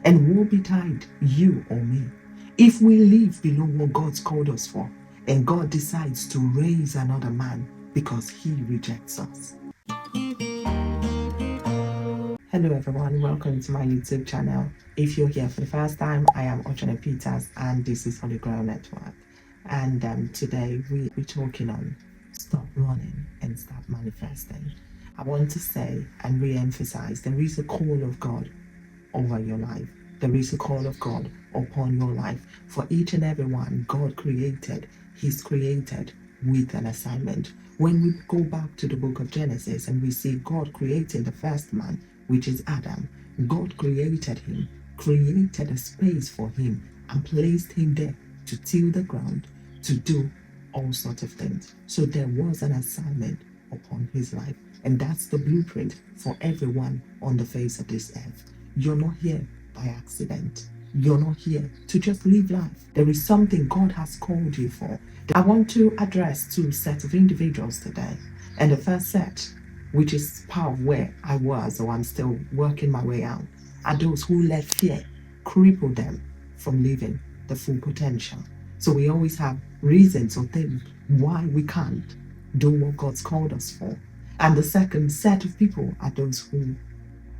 And woe betide you or me if we live below what God's called us for, and God decides to raise another man because he rejects us. Hello everyone, welcome to my YouTube channel. If you're here for the first time, I am Ochene Peters and this is for the Grail Network. And today we'll be talking on stop running and start manifesting. I want to say and re-emphasize there is a call of God over your life. There is a call of God upon your life. For each and every one God created, He's created with an assignment. When we go back to the book of Genesis and we see God creating the first man, which is Adam, God created him, created a space for him, and placed him there to till the ground, to do all sorts of things. So there was an assignment upon his life, and that's the blueprint for everyone on the face of this earth. You're not here by accident. You're not here to just live life. There is something God has called you for. I want to address two sets of individuals today. And the first set, which is part of where I was or I'm still working my way out, are those who let fear cripple them from living the full potential. So we always have reasons or things why we can't do what God's called us for. And the second set of people are those who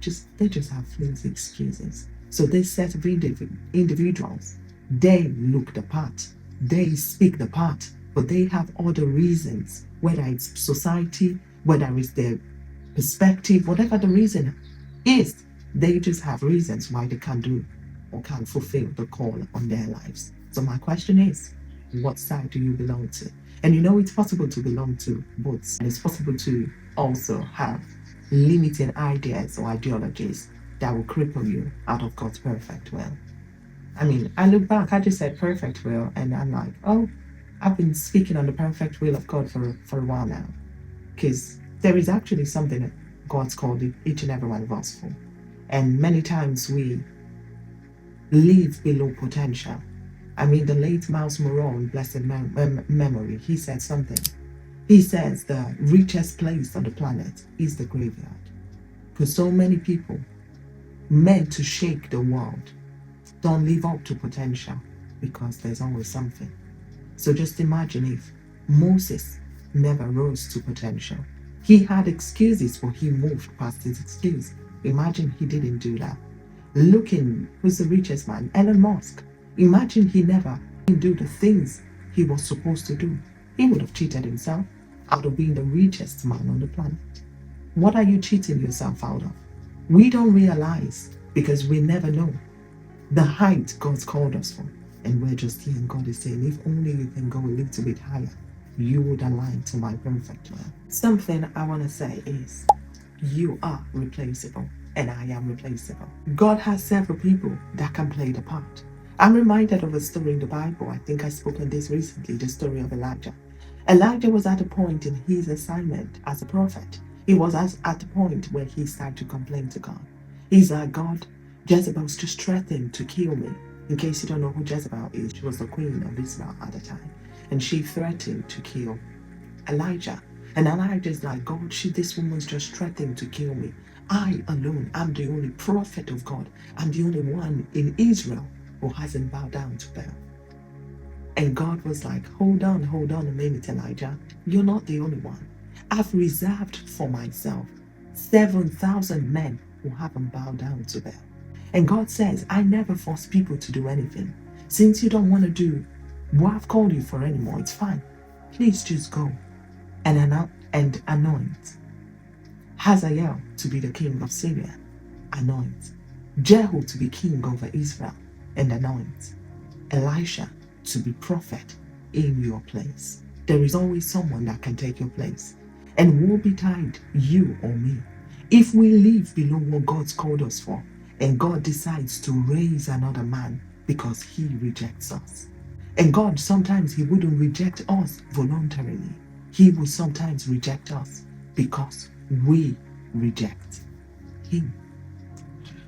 just have flimsy excuses. So this set of individuals, they look the part, they speak the part, but they have other reasons, whether it's society, whether it's their perspective, whatever the reason is, they just have reasons why they can't do or can't fulfill the call on their lives. So my question is, what side do you belong to? And you know it's possible to belong to both. And it's possible to also have limiting ideas or ideologies that will cripple you out of God's perfect will. I mean, I look back, I just said perfect will, and I'm like, oh, I've been speaking on the perfect will of God for a while now. Because there is actually something that God's called each and every one of us for. And many times we live below potential. I mean, the late Miles Moron, blessed memory, he said something. He says the richest place on the planet is the graveyard. Because so many people meant to shake the world don't live up to potential because there's always something. So just imagine if Moses never rose to potential. He had excuses, but he moved past his excuse. Imagine he didn't do that. Looking, who's the richest man? Elon Musk. Imagine he never didn't do the things he was supposed to do. He would have cheated himself out of being the richest man on the planet. What are you cheating yourself out of? We don't realize because we never know the height God's called us for. And we're just here and God is saying, if only you can go a little bit higher, you would align to my perfect will. Something I want to say is, you are replaceable and I am replaceable. God has several people that can play the part. I'm reminded of a story in the Bible. I think I spoke on this recently, the story of Elijah. Elijah was at a point in his assignment as a prophet. He was at the point where he started to complain to God. He's like, God, Jezebel's just threatened to kill me. In case you don't know who Jezebel is, she was the queen of Israel at the time. And she threatened to kill Elijah. And Elijah's like, God, this woman's just threatening to kill me. I alone, I'm the only prophet of God. I'm the only one in Israel who hasn't bowed down to Baal. And God was like, hold on a minute, Elijah. You're not the only one. I've reserved for myself 7,000 men who haven't bowed down to Baal. And God says, I never force people to do anything. Since you don't want to do what I've called you for anymore, it's fine. Please just go and anoint Hazael to be the king of Syria. Anoint Jehu to be king over Israel, and anoint Elisha to be prophet in your place. There is always someone that can take your place. And woe betide you or me if we live below what God's called us for, and God decides to raise another man because he rejects us. And God, sometimes he wouldn't reject us voluntarily. He will sometimes reject us because we reject him.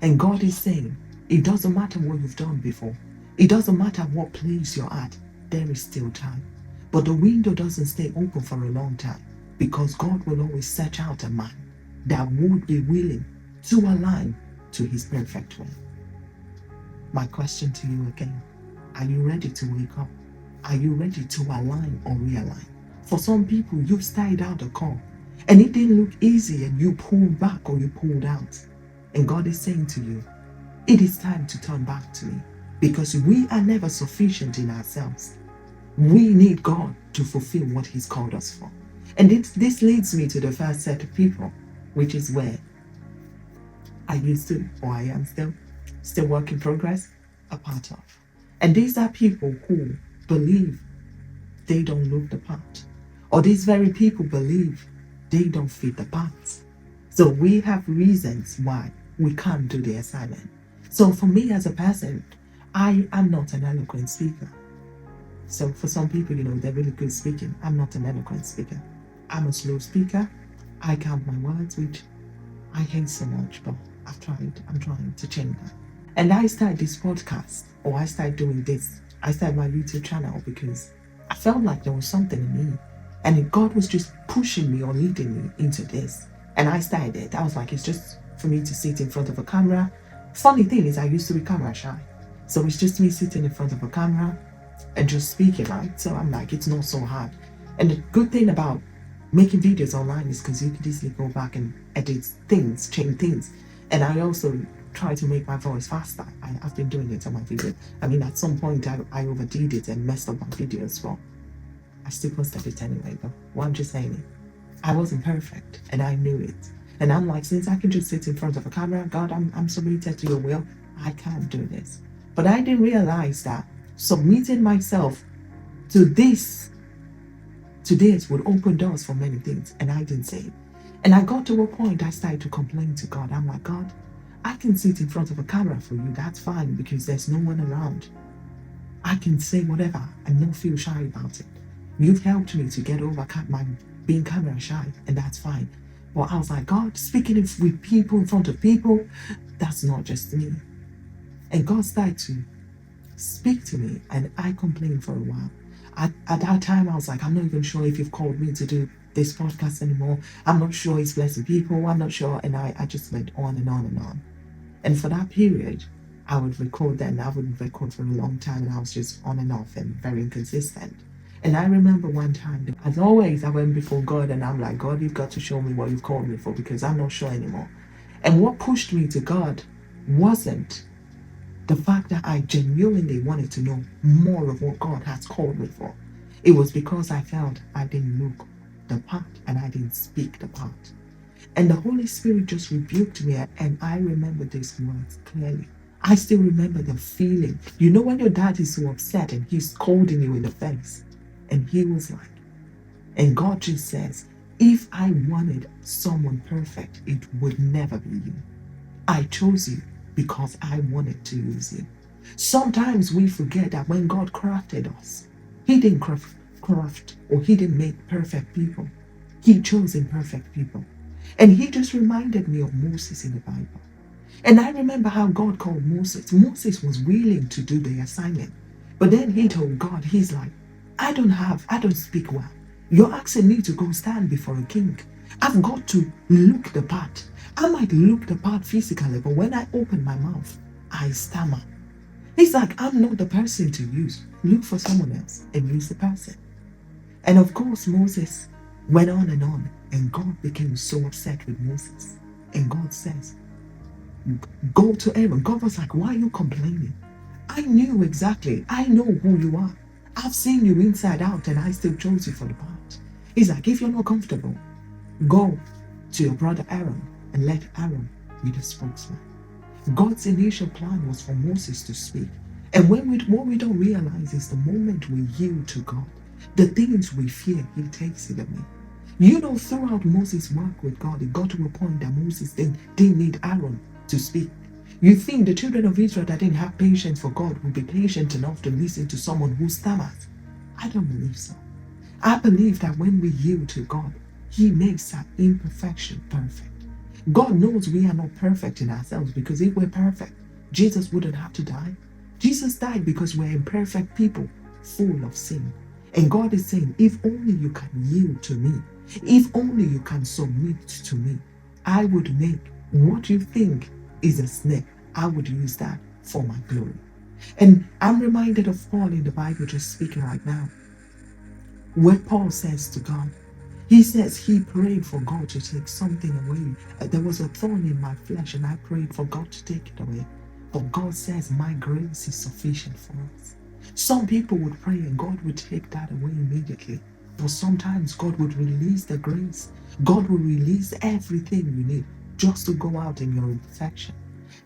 And God is saying, it doesn't matter what you've done before. It doesn't matter what place you're at. There is still time. But the window doesn't stay open for a long time, because God will always search out a man that would be willing to align to his perfect will. My question to you again, are you ready to wake up? Are you ready to align or realign? For some people, you've started out a call and it didn't look easy and you pulled back or you pulled out. And God is saying to you, it is time to turn back to me, because we are never sufficient in ourselves. We need God to fulfill what He's called us for. And this leads me to the first set of people, which is where I used to, or I am still work in progress, a part of. And these are people who believe they don't look the part, or these very people believe they don't fit the part. So we have reasons why we can't do the assignment. So for me as a person, I am not an eloquent speaker. So for some people, they're really good speaking. I'm not an eloquent speaker. I'm a slow speaker. I count my words, which I hate so much, but I'm trying to change that. And I started this podcast, or I started doing this. I started my YouTube channel because I felt like there was something in me. And God was just pushing me or leading me into this. And I started it. I was like, it's just for me to sit in front of a camera. Funny thing is, I used to be camera shy. So it's just me sitting in front of a camera and just speaking, right? So I'm like, it's not so hard. And the good thing about making videos online is because you can easily go back and edit things, change things. And I also try to make my voice faster. I've been doing it on my video. I mean, at some point I overdid it and messed up my video as well. I still posted it anyway, but what I'm just saying is, I wasn't perfect and I knew it. And I'm like, since I can just sit in front of a camera, God, I'm submitted to your will. I can't do this. But I didn't realize that submitting myself to this would open doors for many things, and I didn't say it. And I got to a point I started to complain to God. I'm like, God, I can sit in front of a camera for you, that's fine, because there's no one around. I can say whatever and not feel shy about it. You've helped me to get over my being camera shy, and that's fine. But I was like, God, speaking with people, in front of people, that's not just me. And God started to speak to me, and I complained for a while. At that time, I was like, I'm not even sure if you've called me to do this podcast anymore. I'm not sure it's blessing people. I'm not sure. And I just went on and on and on. And for that period, I would record then. I wouldn't record for a long time, and I was just on and off and very inconsistent. And I remember one time, as always, I went before God and I'm like, God, you've got to show me what you've called me for, because I'm not sure anymore. And what pushed me to God wasn't the fact that I genuinely wanted to know more of what God has called me for. It was because I felt I didn't look the part and I didn't speak the part. And the Holy Spirit just rebuked me, and I remember these words clearly. I still remember the feeling. You know when your dad is so upset and he's scolding you in the face, and he was like, and God just says, if I wanted someone perfect, it would never be you. I chose you because I wanted to use you. Sometimes we forget that when God crafted us, He didn't craft or He didn't make perfect people. He chose imperfect people. And He just reminded me of Moses in the Bible. And I remember how God called Moses. Moses was willing to do the assignment. But then he told God, he's like, I don't speak well. You're asking me to go stand before a king. I've got to look the part. I might look the part physically, but when I open my mouth, I stammer. He's like, I'm not the person to use. Look for someone else and use the person. And of course, Moses went on, and God became so upset with Moses. And God says, go to Aaron. God was like, why are you complaining? I knew exactly. I know who you are. I've seen you inside out, and I still chose you for the part. He's like, if you're not comfortable, go to your brother Aaron and let Aaron be the spokesman. God's initial plan was for Moses to speak. And what we don't realize is the moment we yield to God, the things we fear, He takes it away. Throughout Moses' work with God, it got to a point that Moses didn't need Aaron to speak. You think the children of Israel that didn't have patience for God would be patient enough to listen to someone who stammers? I don't believe so. I believe that when we yield to God, He makes our imperfection perfect. God knows we are not perfect in ourselves, because if we're perfect, Jesus wouldn't have to die. Jesus died because we're imperfect people, full of sin. And God is saying, if only you can yield to me, if only you can submit to me, I would make what you think is a snake, I would use that for my glory. And I'm reminded of Paul in the Bible, just speaking right now, where Paul says to God, he says he prayed for God to take something away. There was a thorn in my flesh, and I prayed for God to take it away. But God says, my grace is sufficient for us. Some people would pray and God would take that away immediately. But sometimes God would release the grace. God will release everything you need just to go out in your imperfection.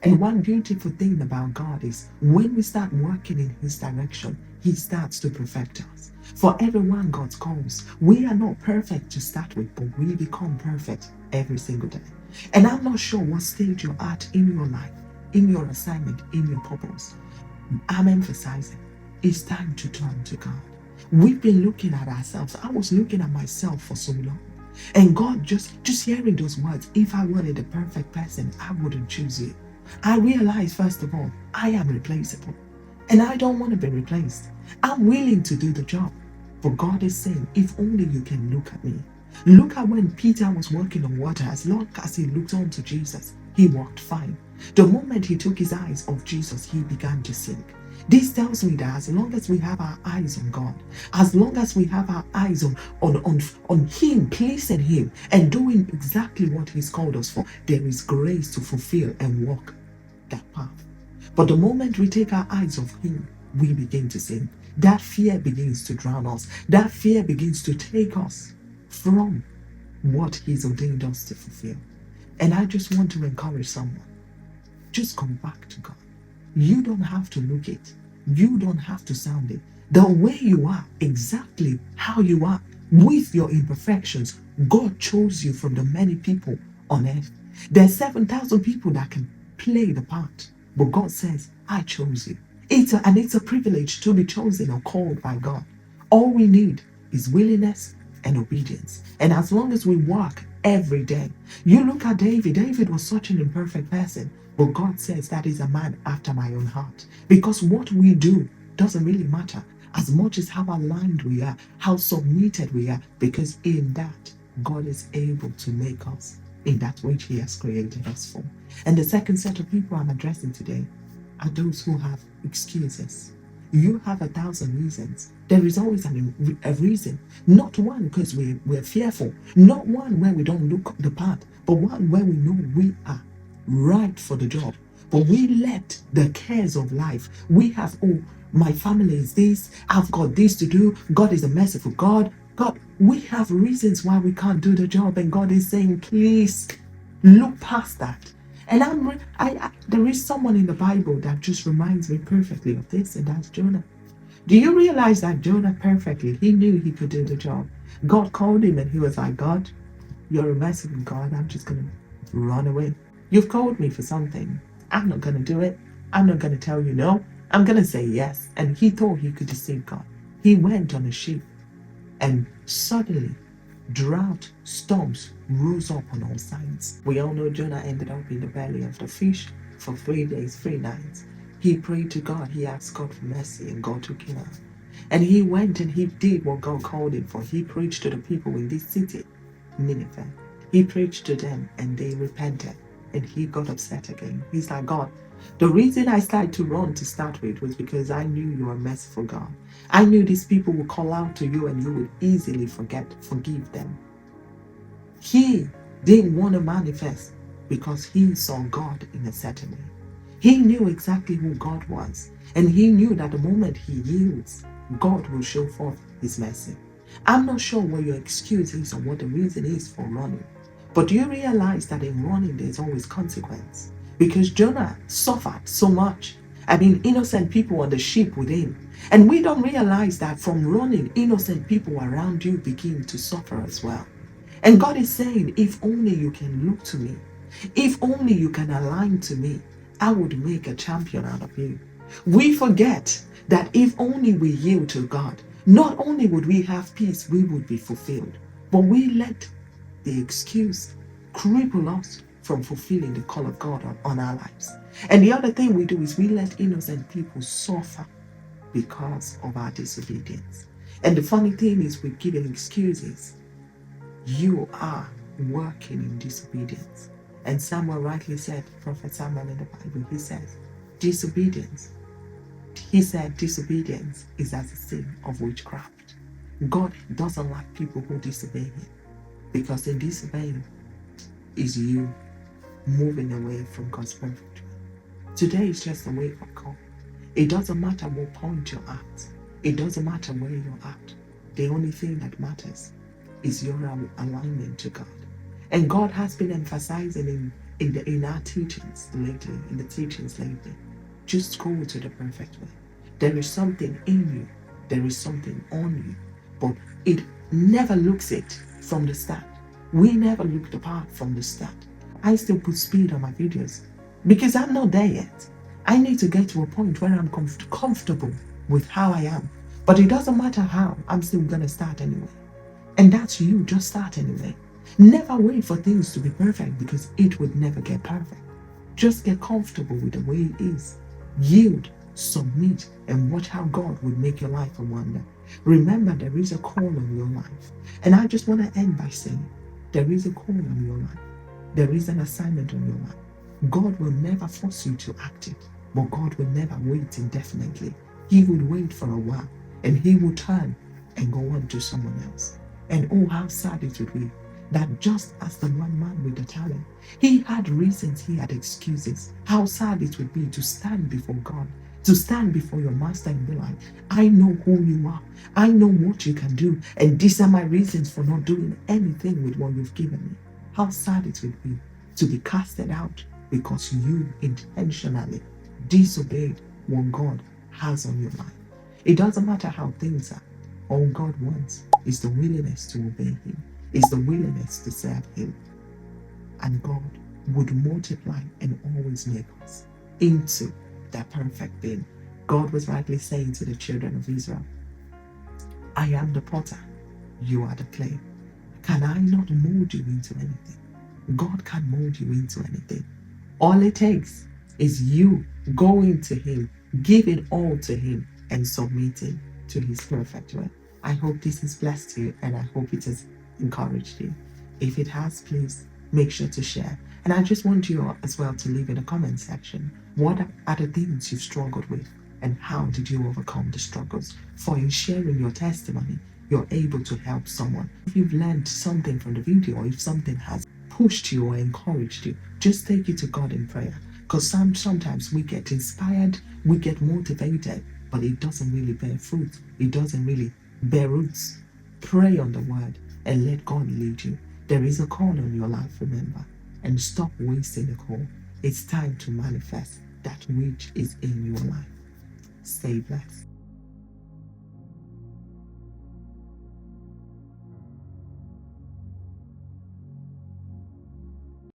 And one beautiful thing about God is when we start working in His direction, He starts to perfect us. For everyone God calls, we are not perfect to start with, but we become perfect every single day. And I'm not sure what stage you're at in your life, in your assignment, in your purpose. I'm emphasizing it's time to turn to God. We've been looking at ourselves. I was looking at myself for so long. And God, just hearing those words, if I wanted a perfect person, I wouldn't choose you. I realized, first of all, I am replaceable. And I don't want to be replaced. I'm willing to do the job. But God is saying, if only you can look at me. Look at when Peter was walking on water. As long as he looked on to Jesus, he walked fine. The moment he took his eyes off Jesus, he began to sink. This tells me that as long as we have our eyes on God, as long as we have our eyes on Him, pleasing Him, and doing exactly what He's called us for, there is grace to fulfill and walk that path. But the moment we take our eyes off Him, we begin to sin. That fear begins to drown us. That fear begins to take us from what He's ordained us to fulfill. And I just want to encourage someone, just come back to God. You don't have to look it. You don't have to sound it. The way you are, exactly how you are, with your imperfections, God chose you from the many people on earth. There's 7,000 people that can play the part, but God says, I chose you. It's a privilege to be chosen or called by God. All we need is willingness and obedience. And as long as we work every day, you look at David. David was such an imperfect person, but God says that is a man after my own heart. Because what we do doesn't really matter as much as how aligned we are, how submitted we are, because in that, God is able to make us in that which He has created us for. And the second set of people I'm addressing today are those who have excuses. You have 1,000 reasons. There is always a reason. Not one because we're fearful. Not one where we don't look the part, but one where we know we are right for the job. But we let the cares of life, we have, oh, my family is this, I've got this to do, God is a merciful God. God, we have reasons why we can't do the job, and God is saying, please look past that. And there is someone in the Bible that just reminds me perfectly of this, and that's Jonah. Do you realize that Jonah perfectly, he knew he could do the job. God called him and he was like, God, you're a merciful God, I'm just going to run away. You've called me for something. I'm not going to do it. I'm not going to tell you no. I'm going to say yes. And he thought he could deceive God. He went on a ship, and suddenly drought, storms rose up on all sides. We all know Jonah ended up in the belly of the fish for 3 days, 3 nights. He prayed to God. He asked God for mercy, and God took him out. And he went and he did what God called him for. He preached to the people in this city, Nineveh. He preached to them and they repented. And he got upset again. He's like, God, the reason I started to run to start with was because I knew you were a merciful God. I knew these people would call out to you and you would easily forgive them. He didn't want to manifest because he saw God in a certain way. He knew exactly who God was, and he knew that the moment he yields, God will show forth His mercy. I'm not sure what your excuse is or what the reason is for running, but do you realize that in running there's always consequence? Because Jonah suffered so much. I mean, innocent people on the ship with him. And we don't realize that from running, innocent people around you begin to suffer as well. And God is saying, if only you can look to me, if only you can align to me, I would make a champion out of you. We forget that if only we yield to God, not only would we have peace, we would be fulfilled. But we let the excuse cripple us from fulfilling the call of God on our lives. And the other thing we do is we let innocent people suffer because of our disobedience. And the funny thing is, we're giving excuses. You are working in disobedience. And Samuel rightly said, Prophet Samuel in the Bible, he says, Disobedience. He said disobedience is as a sin of witchcraft. God doesn't like people who disobey him, because in disobeying is you moving away from God's perfect will. Today is just a wake-up call. It doesn't matter what point you're at. It doesn't matter where you're at. The only thing that matters is your alignment to God. And God has been emphasizing in our teachings lately, just go to the perfect way. There is something in you, there is something on you, but it never looks it from the start. We never look the part from the start. I still put speed on my videos because I'm not there yet. I need to get to a point where I'm comfortable with how I am. But it doesn't matter how, I'm still gonna start anyway. And that's you, just start anyway. Never wait for things to be perfect, because it would never get perfect. Just get comfortable with the way it is. Yield, submit, and watch how God would make your life a wonder. Remember, there is a call on your life. And I just want to end by saying, there is a call on your life. There is an assignment on your life. God will never force you to act it, but God will never wait indefinitely. He would wait for a while, and he would turn and go on to someone else. And oh, how sad it would be that just as the one man with the talent, he had reasons, he had excuses. How sad it would be to stand before God, to stand before your master and be like, I know who you are, I know what you can do, and these are my reasons for not doing anything with what you've given me. How sad it would be to be casted out because you intentionally disobeyed what God has on your life. It doesn't matter how things are. All God wants is the willingness to obey him, is the willingness to serve him. And God would multiply and always make us into that perfect being. God was rightly saying to the children of Israel, I am the potter, you are the clay. Can I not mold you into anything? God can mold you into anything. All it takes is you going to him, give it all to him, and submitting to his perfect will. I hope this has blessed you, and I hope it has encouraged you. If it has, please make sure to share. And I just want you as well to leave in the comment section, what are the things you've struggled with, and how did you overcome the struggles? For in sharing your testimony, you're able to help someone. If you've learned something from the video, or if something has pushed you or encouraged you, just take it to God in prayer. Because sometimes we get inspired, we get motivated, but it doesn't really bear fruit. It doesn't really bear roots. Pray on the word and let God lead you. There is a call on your life, remember, and stop wasting the call. It's time to manifest that which is in your life. Stay blessed.